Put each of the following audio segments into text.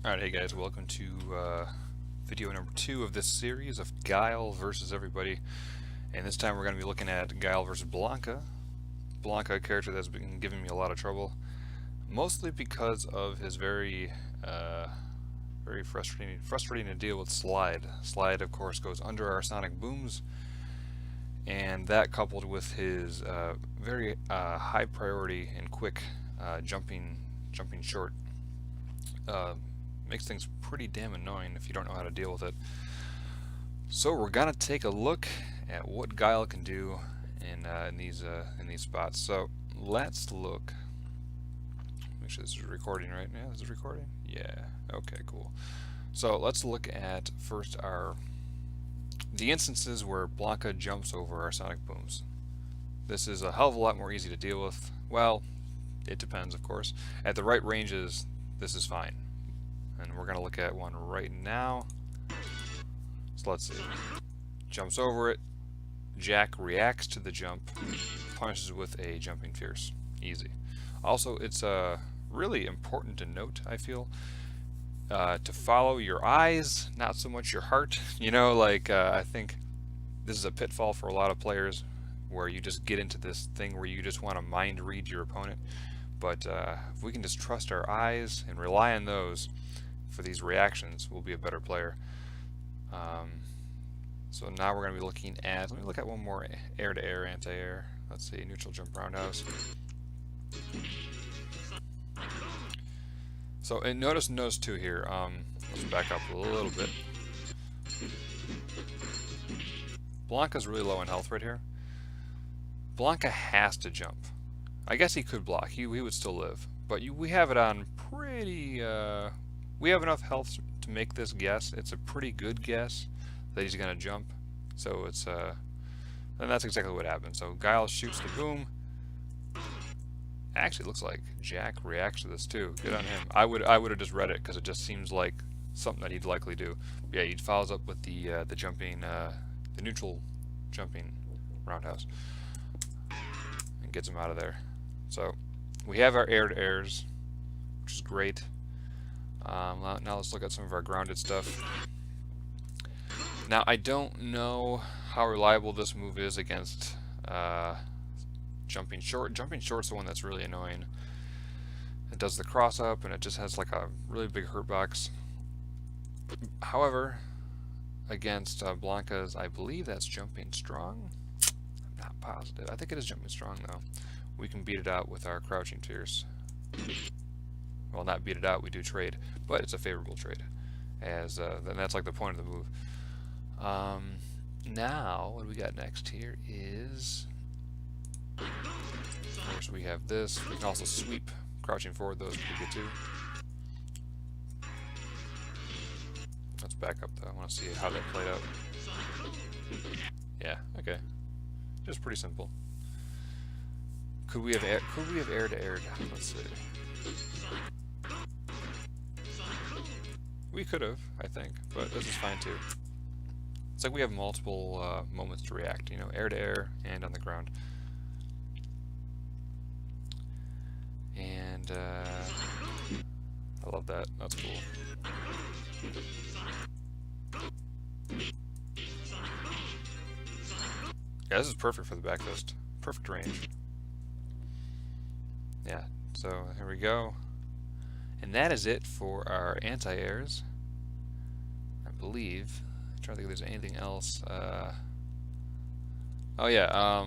Alright, hey guys, welcome to video number 2 of this series of Guile versus everybody. And this time we're going to be looking at Guile versus Blanka. Blanka, a character that's been giving me a lot of trouble, mostly because of his very frustrating to deal with slide. Slide, of course, goes under our sonic booms, and that coupled with his very high priority and quick jumping short makes things pretty damn annoying if you don't know how to deal with it. So we're gonna take a look at what Guile can do in these spots. So let's look. Make sure this is recording, right? Yeah, this is recording. Yeah. Okay, cool. So let's look at first the instances where Blanka jumps over our sonic booms. This is a hell of a lot more easy to deal with. Well, it depends, of course. At the right ranges, this is fine. And we're going to look at one right now. So let's see. Jumps over it. Jack reacts to the jump. Punishes with a jumping fierce. Easy. Also, it's really important to note, I feel, to follow your eyes, not so much your heart. You know, like, I think this is a pitfall for a lot of players where you just get into this thing where you just want to mind read your opponent. But if we can just trust our eyes and rely on those for these reactions, we'll be a better player. So now we're going to be looking at, let me look at one more air-to-air, anti-air. Let's see, neutral jump roundhouse. So and notice too here, let's back up a little bit. Blanka's really low in health right here. Blanka has to jump. I guess he could block, he would still live, but we have it on pretty, we have enough health to make this guess. It's a pretty good guess that he's going to jump. So it's, and that's exactly what happened. So Guile shoots the boom. Actually, it looks like Jack reacts to this too. Good on him. I would have just read it because it just seems like something that he'd likely do. But yeah, he follows up with the jumping, the neutral jumping roundhouse, and gets him out of there. So we have our air-to-airs, which is great. Now let's look at some of our grounded stuff. Now I don't know how reliable this move is against jumping short. Jumping short's the one that's really annoying. It does the cross up and it just has like a really big hurt box. However, against Blanka's, I believe that's jumping strong. I'm not positive. I think it is jumping strong though. We can beat it out with our crouching fierce. Well, not beat it out, we do trade, but it's a favorable trade, as and that's like the point of the move. Now what do we got next here is, of course, we have this. We can also sweep crouching forward. Those would be good too. Let's back up though. I want to see how that played out. Yeah, okay, just pretty simple. Could we have air to air? Let's see. We could have, I think, but this is fine too. It's like we have multiple moments to react, you know, air to air and on the ground. And I love that. That's cool. Yeah, this is perfect for the back fist. Perfect range. Yeah, so here we go. And that is it for our anti-airs, I believe. I'm trying to think if there's anything else. Oh yeah,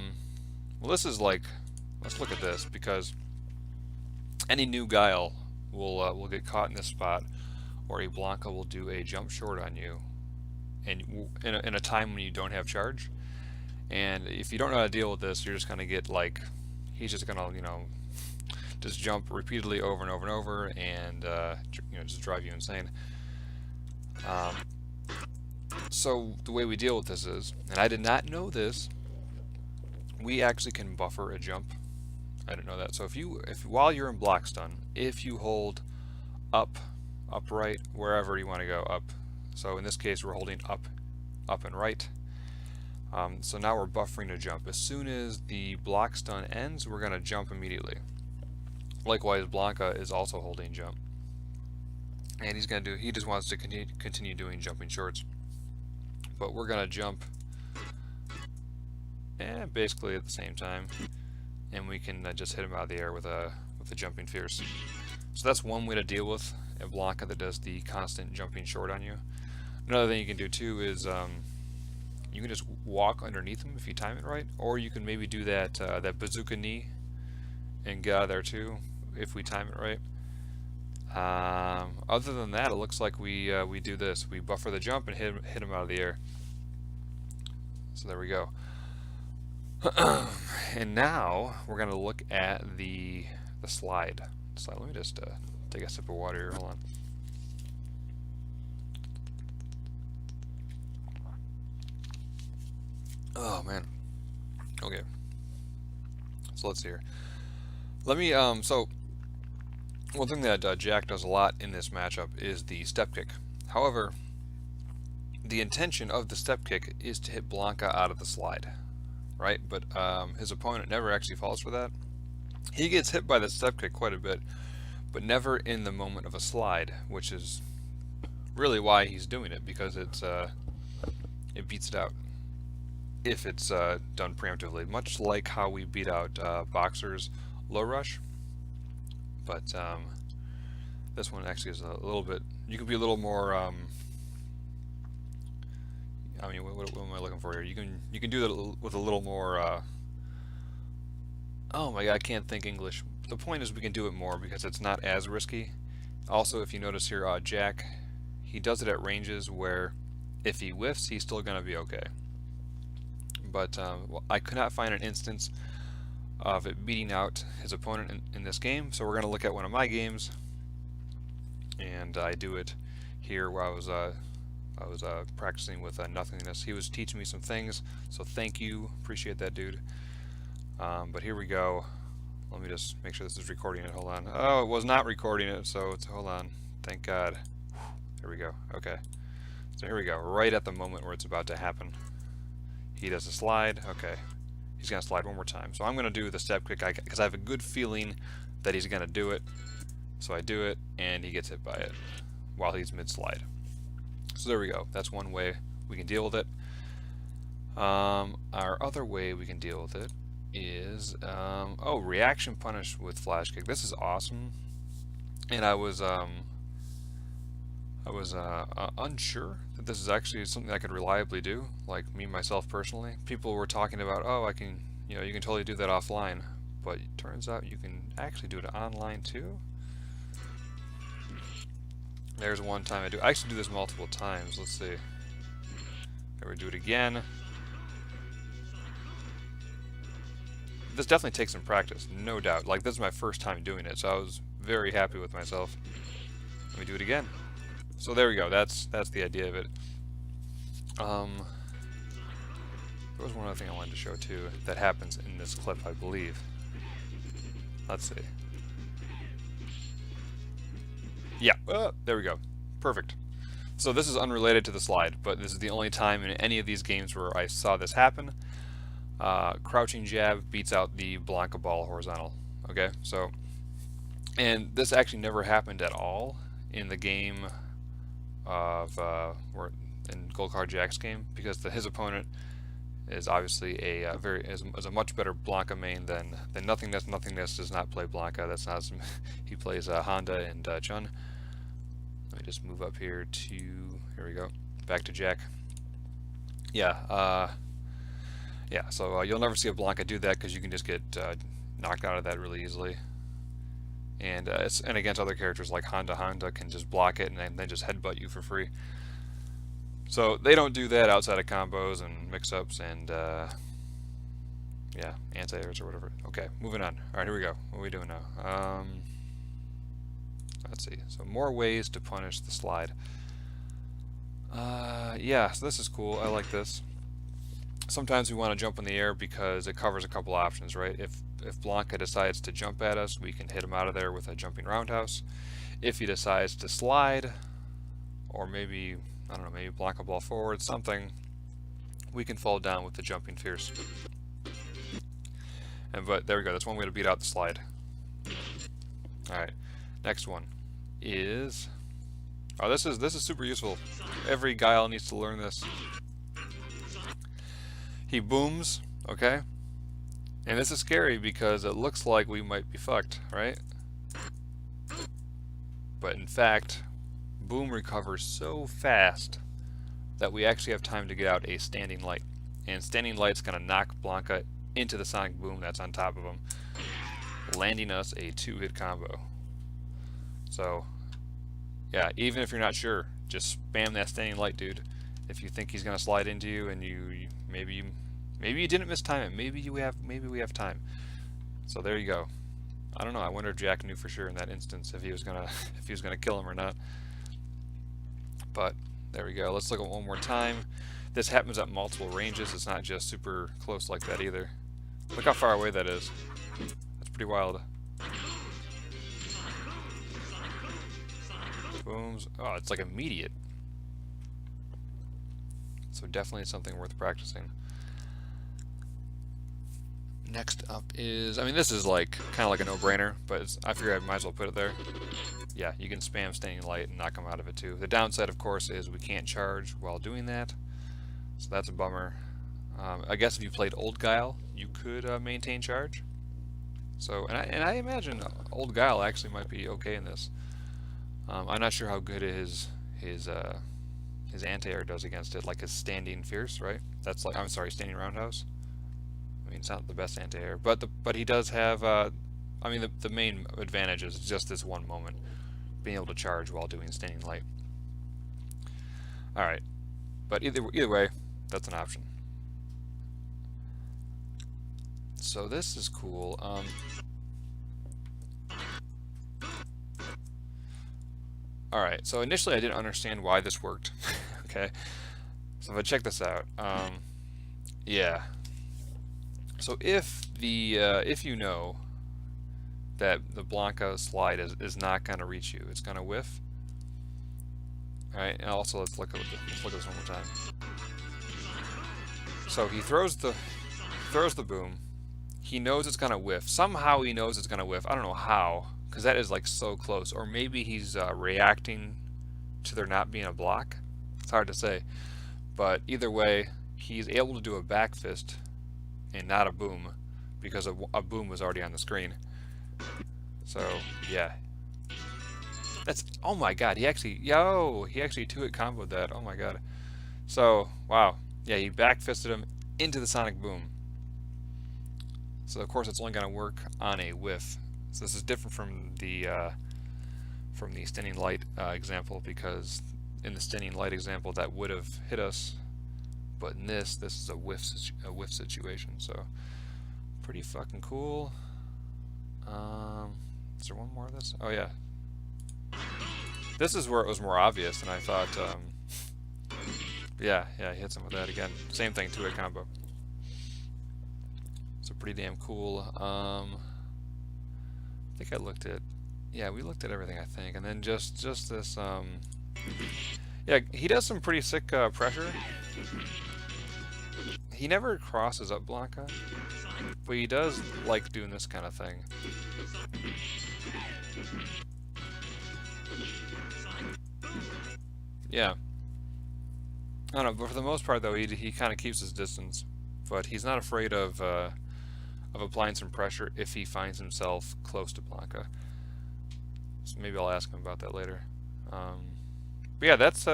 well this is like, let's look at this, because any new Guile will get caught in this spot, or a Blanka will do a jump short on you, and in a time when you don't have charge. And if you don't know how to deal with this, you're just gonna get like, he's just gonna, you know, just jump repeatedly over and over and over, and you know, just drive you insane. So the way we deal with this is, and I did not know this, we actually can buffer a jump. I didn't know that. So if while you're in block stun, if you hold up, right, wherever you want to go, up. So in this case, we're holding up, and right. So now we're buffering a jump. As soon as the block stun ends, we're going to jump immediately. Likewise, Blanka is also holding jump. and he just wants to continue doing jumping shorts. But we're gonna jump, and basically at the same time, and we can just hit him out of the air with a jumping fierce. So that's one way to deal with a Blanka that does the constant jumping short on you. Another thing you can do too is you can just walk underneath him if you time it right, or you can maybe do that that bazooka knee and get out of there too if we time it right. Other than that, it looks like we do this. We buffer the jump and hit him out of the air. So there we go. And now we're going to look at the slide. Let me just take a sip of water here. Hold on. Oh man. Okay. So let's see here. Let me so one thing that Jack does a lot in this matchup is the step kick. However, the intention of the step kick is to hit Blanka out of the slide, right? But his opponent never actually falls for that. He gets hit by the step kick quite a bit, but never in the moment of a slide, which is really why he's doing it, because it beats it out if it's done preemptively, much like how we beat out Boxer's low rush. But this one actually is a little bit, you can be a little more I mean, what am I looking for here? You can do that with a little more oh my god, I can't think English. The point is we can do it more because it's not as risky. Also, if you notice here, Jack, he does it at ranges where if he whiffs, he's still going to be okay. But well, I could not find an instance of it beating out his opponent in this game, so we're going to look at one of my games, and I do it here where I was practicing with nothingness. He was teaching me some things, so thank you, appreciate that, dude. But here we go. Let me just make sure this is recording it. Hold on. Oh, it was not recording it, so hold on. Thank God. There we go. Okay. So here we go. Right at the moment where it's about to happen. He does a slide. Okay. He's going to slide one more time. So I'm going to do the step kick because I have a good feeling that he's going to do it. So I do it, and he gets hit by it while he's mid-slide. So there we go. That's one way we can deal with it. Our other way we can deal with it is oh, reaction punish with flash kick. This is awesome, and I was unsure that this is actually something I could reliably do, like me myself personally. People were talking about, oh, I can, you know, you can totally do that offline, but it turns out you can actually do it online too. There's one time I actually do this multiple times. Let's see. Here we do it again. This definitely takes some practice, no doubt. Like, this is my first time doing it, so I was very happy with myself. Let me do it again. So there we go. That's the idea of it. There was one other thing I wanted to show too that happens in this clip, I believe. Let's see. Yeah, there we go. Perfect. So this is unrelated to the slide, but this is the only time in any of these games where I saw this happen. Crouching jab beats out the Blanka ball horizontal. Okay, so, and this actually never happened at all in the game of in GolcarJack's game, because his opponent is obviously a is a much better Blanka main than Nothingness. Nothingness does not play Blanka. That's not some, he plays Honda and Chun. Let me just move up here to, here we go, back to Jack. Yeah, yeah, so you'll never see a Blanka do that because you can just get knocked out of that really easily. And and against other characters like Honda can just block it and then just headbutt you for free. So they don't do that outside of combos and mix-ups and yeah, anti-airs or whatever. Okay, moving on. All right, here we go. What are we doing now? Let's see. So more ways to punish the slide. Yeah, so this is cool. I like this. Sometimes we want to jump in the air because it covers a couple options, right? If Blanka decides to jump at us, we can hit him out of there with a jumping roundhouse. If he decides to slide, or maybe, I don't know, maybe Blanka ball forward, something, we can fall down with the jumping fierce. But there we go, that's one way to beat out the slide. Alright, next one is Oh, this is super useful. Every Guile needs to learn this. He booms, okay? And this is scary because it looks like we might be fucked, right? But in fact, boom recovers so fast that we actually have time to get out a standing light. And standing light's gonna knock Blanka into the sonic boom that's on top of him, landing us a 2-hit combo. So, yeah, even if you're not sure, just spam that standing light, dude. If you think he's gonna slide into you, and maybe you didn't mistime it, maybe we have time. So there you go. I don't know. I wonder if Jack knew for sure in that instance if he was gonna kill him or not. But there we go. Let's look at it one more time. This happens at multiple ranges. It's not just super close like that either. Look how far away that is. That's pretty wild. Booms. Oh, it's like immediate. So definitely something worth practicing. Next up is, I mean, this is like kind of like a no-brainer, but I figure I might as well put it there. Yeah, you can spam standing light and knock them out of it too. The downside, of course, is we can't charge while doing that, so that's a bummer. I guess if you played old Guile, you could maintain charge. So, and I imagine old Guile actually might be okay in this. I'm not sure how good his anti-air does against it, like his standing fierce, right? That's like, I'm sorry, standing roundhouse. I mean, it's not the best anti-air, but he does have. I mean, the main advantage is just this one moment, being able to charge while doing standing light. All right, but either way, that's an option. So this is cool. All right, so initially I didn't understand why this worked. Okay, so if I check this out, yeah. So if you know that the Blanka slide is not going to reach you, it's going to whiff. All right, and also let's look at this one more time. So he throws the boom. He knows it's going to whiff. Somehow he knows it's going to whiff. I don't know how, because that is like so close. Or maybe he's reacting to there not being a block. It's hard to say, but either way, he's able to do a back fist and not a boom, because a boom was already on the screen. So yeah, that's, oh my god, he actually 2-hit comboed that. Oh my god. So wow, yeah, he back fisted him into the sonic boom. So of course it's only going to work on a whiff. So this is different from the standing light example, because in the standing light example that would have hit us. But in this is a whiff situation, so pretty fucking cool. Is there one more of this? Oh yeah, this is where it was more obvious, and I thought, yeah, he hits him with that again. Same thing, 2-hit combo. So pretty damn cool. I think I looked at, yeah, we looked at everything, I think, and then just this. Yeah, he does some pretty sick pressure. He never crosses up Blanka, but he does like doing this kind of thing. Yeah. I don't know, but for the most part though, he kind of keeps his distance, but he's not afraid of applying some pressure if he finds himself close to Blanka. So maybe I'll ask him about that later. But yeah, that's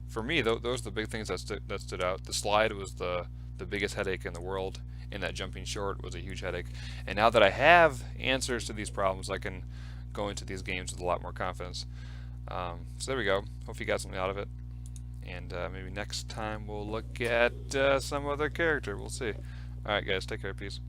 for me. Those are the big things that stood out. The slide was the biggest headache in the world, and that jumping short was a huge headache. And now that I have answers to these problems, I can go into these games with a lot more confidence. So there we go. Hope you got something out of it. And maybe next time we'll look at some other character. We'll see. Alright guys, take care. Peace.